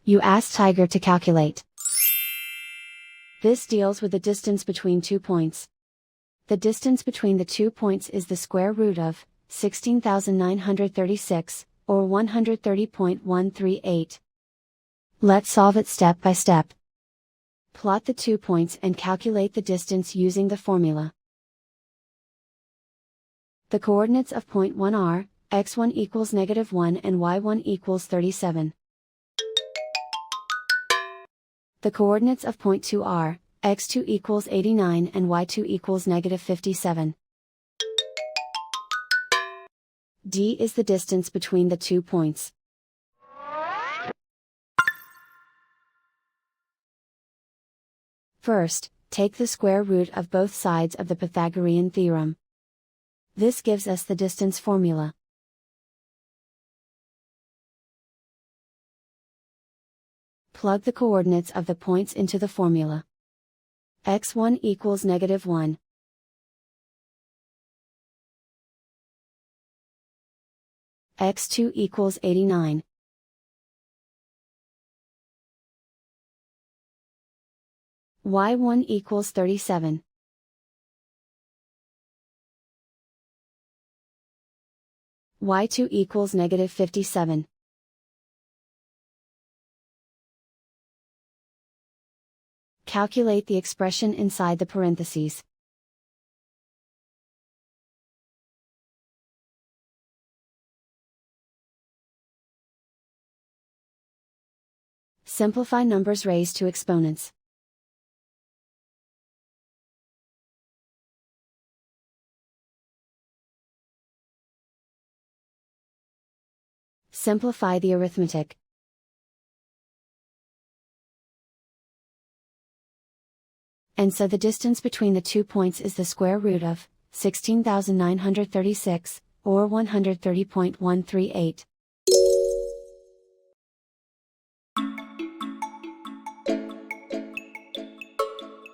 You ask Tiger to calculate. This deals with the distance between 2 points. The distance between the 2 points is the square root of 16,936, or 130.138. Let's solve it step by step. Plot the 2 points and calculate the distance using the formula. The coordinates of point 1 are, x1 equals -1 and y1 equals 37. The coordinates of point 2 are, x2 equals 89 and y2 equals -57. D is the distance between the 2 points. First, take the square root of both sides of the Pythagorean theorem. This gives us the distance formula. Plug the coordinates of the points into the formula. x1 equals -1. x2 equals 89. y1 equals 37. y2 equals -57. Calculate the expression inside the parentheses. Simplify numbers raised to exponents. Simplify the arithmetic. And so the distance between the 2 points is the square root of 16,936, or 130.138.